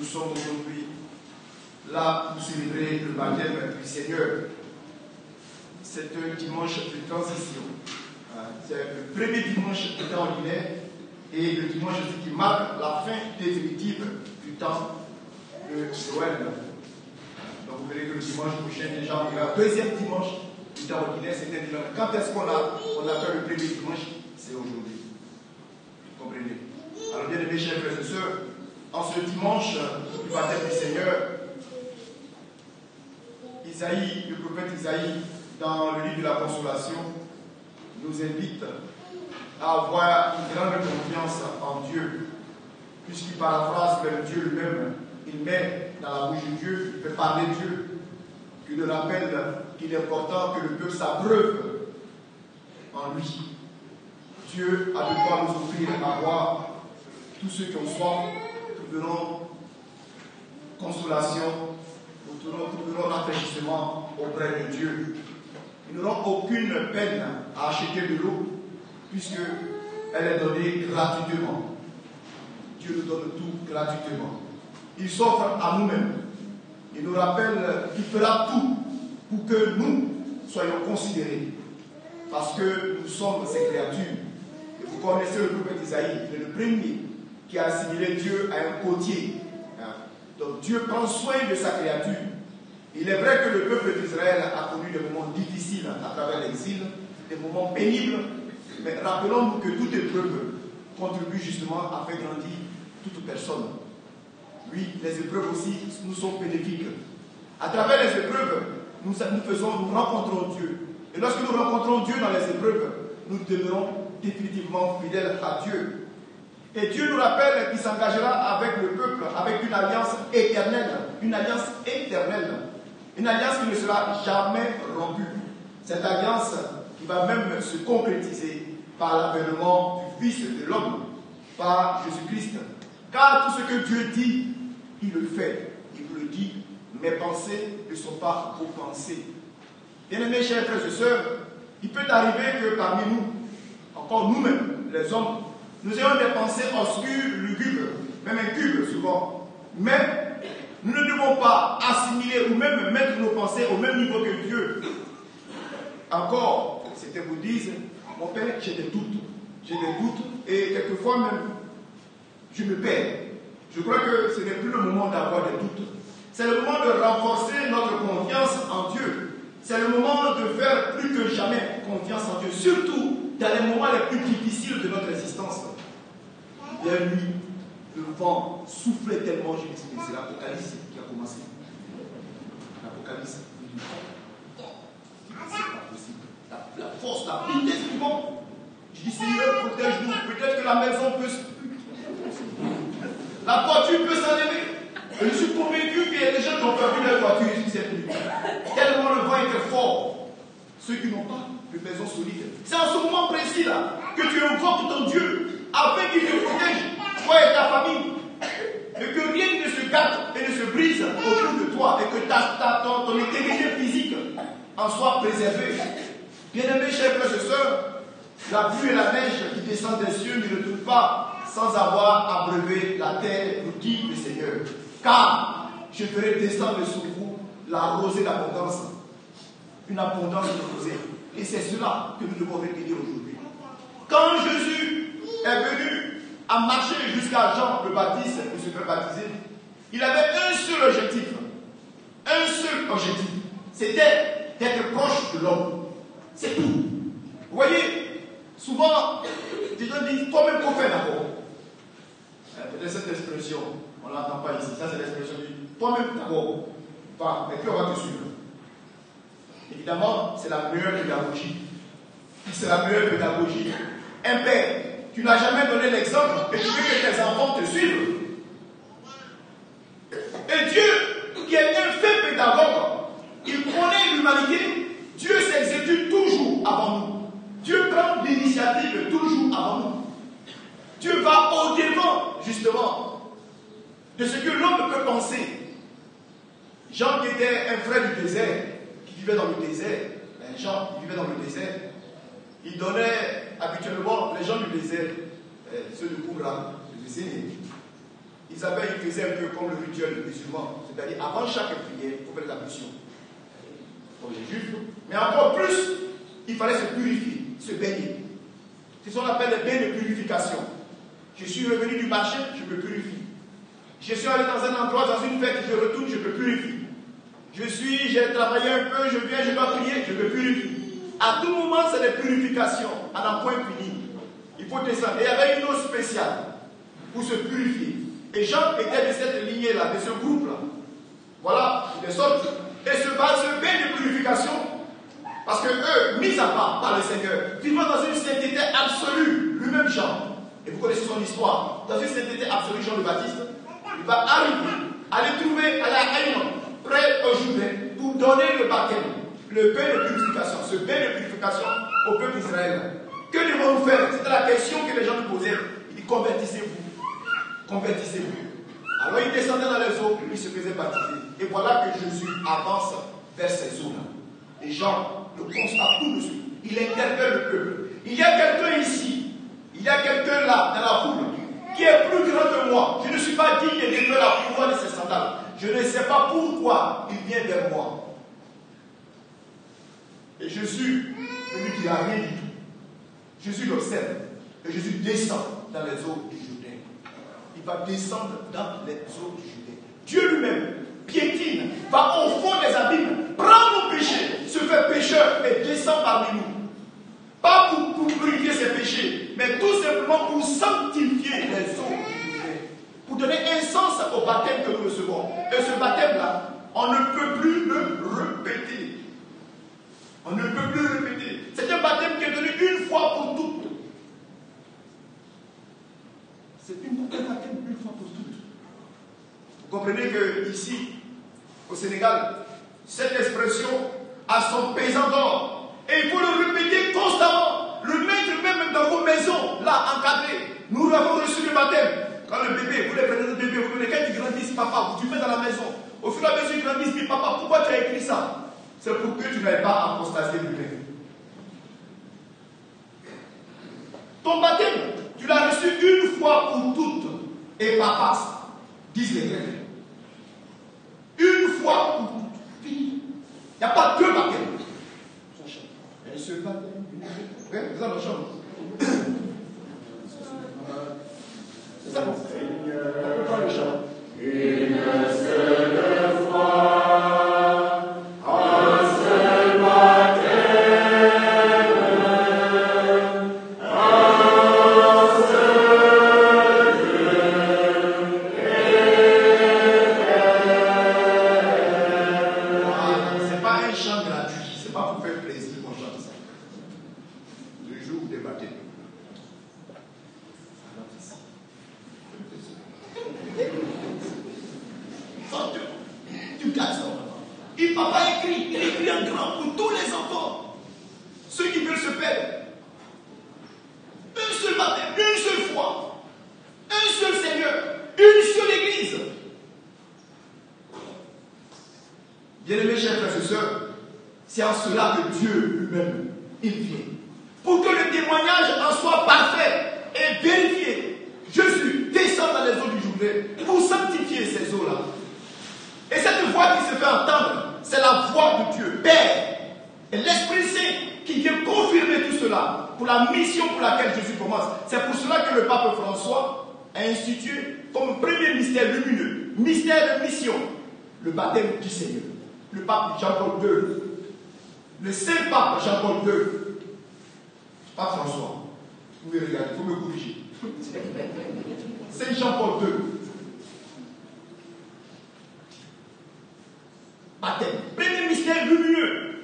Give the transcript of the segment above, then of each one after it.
nous sommes aujourd'hui là pour célébrer le baptême du Seigneur. C'est un dimanche de transition. C'est le premier dimanche du temps ordinaire et le dimanche aussi qui marque la fin définitive du temps de Noël. Donc vous verrez que le dimanche prochain, déjà, on est le deuxième dimanche du temps ordinaire. C'est un dimanche. Quand est-ce qu'on a fait le premier dimanche? C'est aujourd'hui. Vous comprenez? Alors bien aimés chers frères et sœurs, en ce dimanche du baptême du Seigneur, Isaïe, le prophète Isaïe, dans le livre de la consolation, nous invite à avoir une grande confiance en Dieu, puisqu'il paraphrase vers Dieu lui-même. Il met dans la bouche de Dieu, il fait parler Dieu, qui le rappelle qu'il est important que le peuple s'abreuve en lui. Dieu a de quoi nous offrir à boire. Tous ceux qui ont soif trouveront consolation, trouveront rafraîchissement auprès de Dieu. Ils n'auront aucune peine à acheter de l'eau, puisqu'elle est donnée gratuitement. Dieu nous donne tout gratuitement. Il s'offre à nous-mêmes. Il nous rappelle qu'il fera tout pour que nous soyons considérés. Parce que nous sommes ses créatures. Et vous connaissez le prophète Isaïe, il est le premier qui a assimilé Dieu à un côtier. Donc Dieu prend soin de sa créature. Il est vrai que le peuple d'Israël a connu des moments difficiles à travers l'exil, des moments pénibles, mais rappelons-nous que toute épreuve contribue justement à faire grandir toute personne. Oui, les épreuves aussi nous sont bénéfiques. À travers les épreuves, nous rencontrons Dieu. Et lorsque nous rencontrons Dieu dans les épreuves, nous demeurons définitivement fidèles à Dieu. Et Dieu nous rappelle qu'il s'engagera avec le peuple, avec une alliance éternelle, une alliance éternelle, une alliance qui ne sera jamais rompue. Cette alliance qui va même se concrétiser par l'avènement du Fils de l'homme, par Jésus-Christ. Car tout ce que Dieu dit, il le fait. Il vous le dit, mes pensées ne sont pas vos pensées. Bien-aimés, chers frères et sœurs, il peut arriver que parmi nous, encore nous-mêmes, les hommes, nous ayons des pensées obscures, lugubres, même incubes souvent. Mais nous ne devons pas assimiler ou même mettre nos pensées au même niveau que Dieu. Encore, certains vous disent, mon Père, j'ai des doutes. J'ai des doutes et quelquefois même, je me perds. Je crois que ce n'est plus le moment d'avoir des doutes. C'est le moment de renforcer notre confiance en Dieu. C'est le moment de faire plus que jamais confiance en Dieu, surtout dans les moments les plus difficiles de notre existence. Bien lui, le vent soufflait tellement, je me dis, mais c'est l'Apocalypse qui a commencé. L'Apocalypse, c'est pas possible. La force, la vitesse du vent. Je dis, Seigneur, protège-nous. Peut-être que la maison peut se... La voiture peut s'enlever. Et je suis convaincu qu'il y a des gens qui ont perdu leur voiture ici cette nuit. Tellement le vent était fort. Ceux qui n'ont pas de maison solide. C'est en ce moment précis là que tu invoques ton Dieu afin qu'il te protège, toi et ta famille. Et que rien ne se gâte et ne se brise autour de toi. Et que ton intégrité physique en soit préservée. Bien-aimés, chers frères et sœurs, la pluie et la neige qui descendent des cieux ne retournent pas sans avoir abreuvé la terre, nous dit le Seigneur. Car je ferai descendre sur vous la rosée d'abondance. Une abondance de rosée. Et c'est cela que nous devons retenir aujourd'hui. Quand Jésus est venu à marcher jusqu'à Jean le Baptiste pour se faire baptiser, il avait un seul objectif. Un seul objectif. C'était d'être proche de l'homme. C'est tout. Vous voyez, souvent, les gens disent, toi-même qu'on fait d'abord. Peut-être cette expression, on ne l'entend pas ici. Ça, c'est l'expression du toi-même d'abord. Va, mais puis on va te suivre. Évidemment, c'est la meilleure pédagogie. C'est la meilleure pédagogie. Un père, tu n'as jamais donné l'exemple et tu veux que tes enfants te suivent. Et Dieu, qui est un fait pédagogue, il connaît l'humanité. Dieu s'exécute toujours avant nous. Dieu prend l'initiative toujours avant nous. Dieu va au-devant, justement, de ce que l'homme peut penser. Jean, qui était un frère du désert, qui vivait dans le désert, Jean qui vivait dans le désert, il donnait habituellement, les gens du désert, ceux de Koumra, les Sénégalais, Isabelle, il faisait un peu comme le rituel musulman. C'est-à-dire, avant chaque prière, il faut faire l'ablution. Pour les juifs. Mais encore plus, il fallait se purifier, se baigner. C'est ce qu'on appelle les bains de purification. Je suis revenu du marché, je me purifie. Je suis allé dans un endroit, dans une fête, je retourne, je me purifie. J'ai travaillé un peu, je viens, je dois prier, je me purifie. À tout moment, c'est des purifications, à n'en point fini. Il faut descendre. Et il y avait une eau spéciale pour se purifier. Et Jean était de cette lignée-là, de ce groupe-là. Voilà, il est sorti. Et ce bain de purification, parce que eux, mis à part par le Seigneur, vivant dans une sainteté absolue, lui-même Jean, et vous connaissez son histoire, dans une sainteté absolue, Jean le Baptiste, il va arriver à les trouver à la Haïm, près au Jourdain, pour donner le baptême, le bain de purification, ce bain de purification au peuple d'Israël. Que devons-nous faire? C'était la question que les gens nous posaient. Il dit, convertissez-vous. Convertissez-vous. Alors il descendait dans les eaux, il se faisait baptiser. Et voilà que Jésus avance vers ces eaux-là. Et Jean le constate tout de suite. Il interpelle le peuple. Il y a quelqu'un ici, il y a quelqu'un là, dans la foule, qui est plus grand que moi. Je ne suis pas digne de défaire la pouvoir de ses sandales. Je ne sais pas pourquoi il vient vers moi. Et Jésus, celui qui n'a rien du tout, Jésus l'observe. Et Jésus descend dans les eaux du Jourdain. Il va descendre dans les eaux du Jourdain. Dieu lui-même piétine, va au fond des abîmes, prend nos péchés, se fait pécheur et descend parmi nous. Pas pour purifier ses péchés, mais tout simplement pour sanctifier les eaux du Jourdain. Pour donner un sens au baptême que nous recevons. Et ce baptême-là, on ne peut plus le répéter. On ne peut plus le répéter. C'est un baptême qui est donné une fois pour toutes. C'est un baptême une fois pour toutes. Vous comprenez que ici, au Sénégal, cette expression a son pesant d'or. Et il faut le répéter constamment. Le mettre même dans vos maisons, là, encadré. Nous avons reçu le baptême. Quand le bébé, vous les prenez le bébé, vous venez, quand il grandit, papa, vous tu mets dans la maison. Au fur et à mesure qu'il grandit, il dit, papa, pourquoi tu as écrit ça? C'est pour que tu n'ailles pas apostaser lui-même. Ton baptême, tu l'as reçu une fois pour toutes. Et papa, disent les Grecs. Une fois pour toutes. Fini. Il n'y a pas deux baptêmes. Il y a un seul baptême. Oui, vous avez la chambre. C'est ça. On prend le chant. Une seule fois. C'est en cela que Dieu lui-même, il vient. Pour que le témoignage en soit parfait et vérifié, Jésus descend dans les eaux du Jourdain pour sanctifier ces eaux-là. Et cette voix qui se fait entendre, c'est la voix de Dieu, Père. Et l'Esprit Saint qui vient confirmer tout cela pour la mission pour laquelle Jésus commence. C'est pour cela que le pape François a institué comme premier mystère lumineux, mystère de mission, le baptême du Seigneur. Le pape Jean-Paul II. Le saint pape Jean-Paul II, pas François, vous pouvez regarder, il faut me corriger. Saint Jean-Paul II. Baptême. Premier mystère lumineux.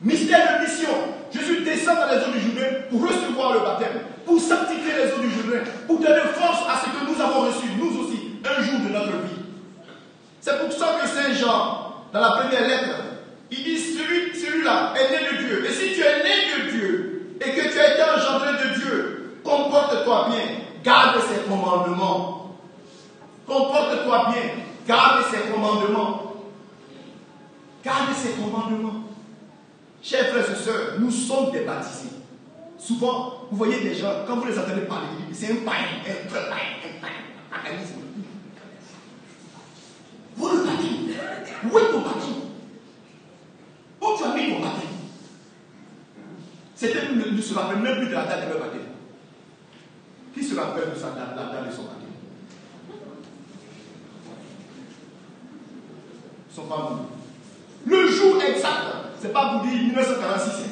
Mystère de mission. Jésus descend dans les eaux du Jourdain pour recevoir le baptême, pour sanctifier les eaux du Jourdain, pour donner force à ce que nous avons reçu, nous aussi, un jour de notre vie. C'est pour ça que Saint Jean, dans la première lettre, il dit celui-là est né de Dieu. Et si tu es né de Dieu et que tu as été engendré de Dieu, comporte-toi bien, garde ses commandements. Comporte-toi bien, garde ses commandements. Garde ses commandements. Chers frères et sœurs, nous sommes des baptisés. Souvent, vous voyez des gens, quand vous les entendez parler, c'est un païen, un païen, paganisme. Où est ton baptême? Où tu as mis ton baptême? Certains ne se rappellent même plus de la date de leur baptême. Qui se rappelle de la date de son baptême? Ils sont pas venus. Le jour exact, c'est pas vous dire 1946.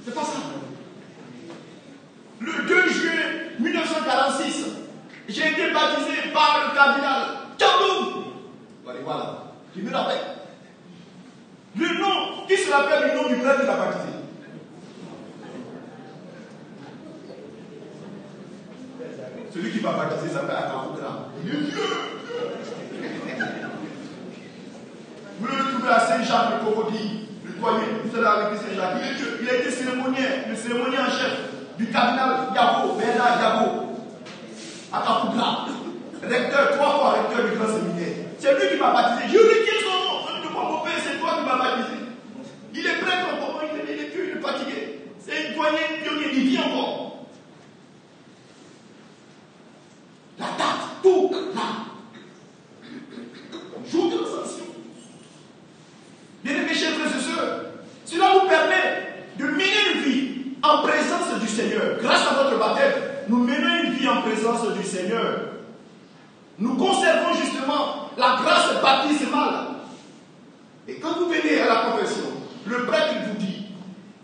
C'est pas ça. Le 2 juillet 1946, j'ai été baptisé par le cardinal Kamboum. Voilà, je me rappelle. Le nom, qui se rappelle le nom du prêtre qui l'a baptisé? Celui qui m'a baptisé s'appelle Akafoukra. Il est vieux. Vous le retrouvez à Saint-Jacques le Cocody, le doyen, vous allez avec Saint-Jacques. Il est vieux. Il a été cérémoniaire, le cérémonier en chef du cardinal Yabo, Bernard Yabo. Akafoukra. Recteur, 3 fois recteur du grand séminaire. C'est lui qui m'a baptisé. Je retiens son nom. Je ne mon père, c'est toi qui m'as baptisé. Il est prêtre encore, il est vieux, il est fatigué. C'est un doyen pionnier, il vit encore. La date, tout là. Jour de l'ascension. Bien-aimés chers frères et sœurs, cela nous permet de mener une vie en présence du Seigneur. Grâce à notre baptême, nous menons une vie en présence du Seigneur. Nous conservons justement la grâce baptismale. Et quand vous venez à la confession, le prêtre vous dit,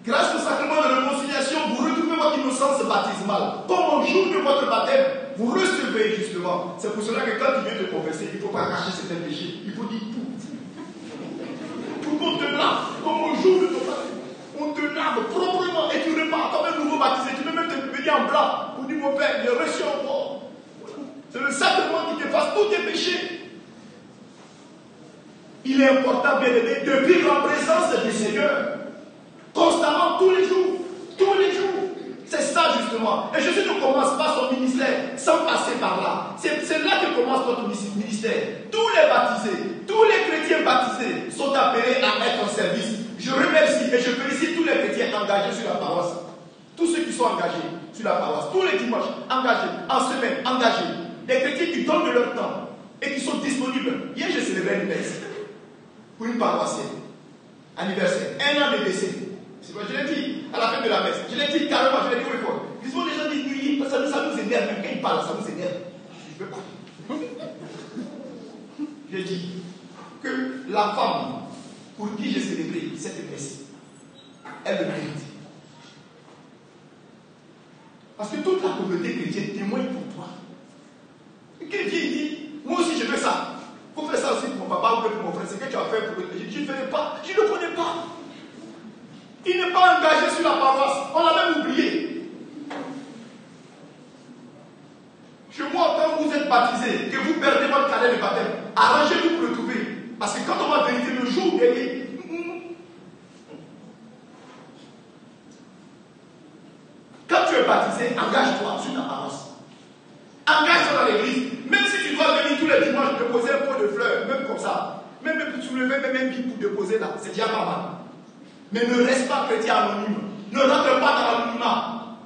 grâce au sacrement de réconciliation, vous retrouvez votre innocence baptismale. Comme au jour de votre baptême, vous recevez justement. C'est pour cela que quand tu viens te confesser, il ne faut pas cacher certains péchés. Il faut dire tout. Tout on te lave, comme au jour de ton baptême. On te lave proprement et tu repars comme un nouveau baptisé. Tu peux même te venir en blanc pour dire mon Père, j'ai reçu encore. C'est le sacrement qui efface tous tes péchés. Il est important, bien aimé, de vivre en présence du Seigneur. Constamment, tous les jours. Tous les jours. C'est ça justement. Et Jésus ne commence pas son ministère sans passer par là. C'est là que commence notre ministère. Tous les baptisés, tous les chrétiens baptisés sont appelés à être en service. Je remercie et je félicite tous les chrétiens engagés sur la paroisse. Tous ceux qui sont engagés sur la paroisse. Tous les dimanches, engagés. En semaine, engagés. Des chrétiens qui donnent de leur temps et qui sont disponibles. Hier, j'ai célébré une messe pour une paroissienne. Anniversaire. 1 an de décès. Je l'ai dit à la fin de la messe. Je l'ai dit carrément, je l'ai dit au fort. Les gens disent oui, ça nous énerve. Même quand ils parlent, ça nous énerve. Je ne veux pas. J'ai dit que la femme pour qui j'ai célébré cette messe, elle le mérite. Parce que toute la communauté chrétienne témoigne pour toi. Et quelqu'un dit, moi aussi je fais ça. Il faut faire ça aussi pour mon papa ou pour mon frère. C'est que tu as fait pour le. Je ne fais pas. Je ne le connais pas. Il n'est pas engagé sur la paroisse. On l'a même oublié. Chez moi, quand vous êtes baptisé, que vous perdez votre carnet de baptême, arrangez-vous pour le trouver. Parce que quand on va vérifier le jour dernier, quand tu es baptisé, engage-toi sur ta paroisse. Engage-toi dans l'église. Même si tu dois venir tous les dimanches déposer un pot de fleurs, même comme ça, même soulever même un bip pour déposer là, c'est déjà pas mal. Mais ne reste pas chrétien anonyme. Ne rentre pas dans l'anonymat.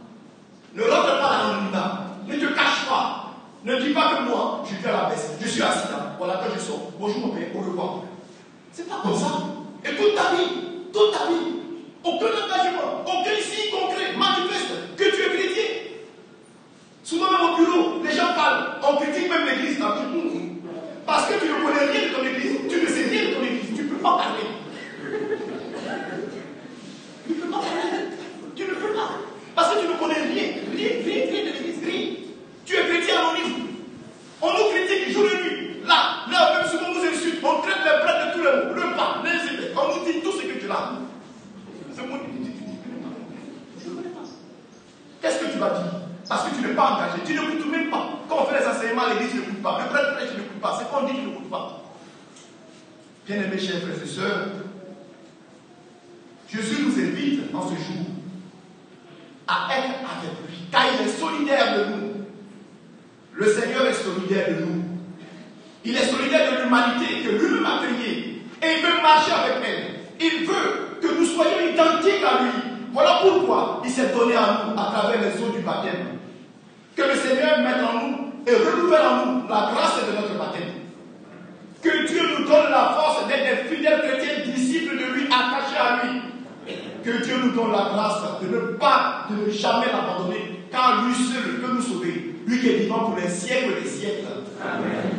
Ne rentre pas dans l'anonymat. Ne te cache pas. Ne dis pas que moi, je viens à la messe. Je suis assis là. Voilà, quand je sors. Bonjour mon père, au revoir. C'est pas comme ça. Et toute ta vie, aucun engagement, aucun signe concret manifeste que tu es chrétien. Souvent même au bureau, les gens parlent. On critique même l'église. Parce que tu ne connais rien de ton église. Tu ne sais rien de ton église. Tu ne peux pas parler. Tu ne peux pas parler. Tu ne peux pas. Parce que tu ne connais rien de l'église. Rien. Tu es chrétien anonyme. On nous critique jour et nuit. Là, même souvent on nous insulte. On traite les prêtres de tous les mots. Le pas, les épées. On nous dit tout ce que tu as. C'est mon je ne connais pas. Qu'est-ce que tu vas dire? Parce que tu n'es pas engagé. Tu n'écoutes même pas. Quand on fait les enseignements à l'église, tu n'écoutes pas. Le prêtre, tu n'écoutes pas. C'est qu'on dit, tu n'écoutes pas. Bien-aimés chers frères et sœurs, Jésus nous invite en ce jour à être avec lui. Car il est solidaire de nous. Le Seigneur est solidaire de nous. Il est solidaire de l'humanité que lui-même a créée. Et il veut marcher avec elle. Il veut que nous soyons identiques à lui. Voilà pourquoi il s'est donné à nous à travers les eaux du baptême. Que le Seigneur mette en nous et et renouvelle en nous la grâce de notre baptême. Que Dieu nous donne la force d'être des fidèles chrétiens, disciples de lui, attachés à lui. Que Dieu nous donne la grâce de ne jamais l'abandonner, car lui seul peut nous sauver. Lui qui est vivant pour les siècles des siècles. Amen.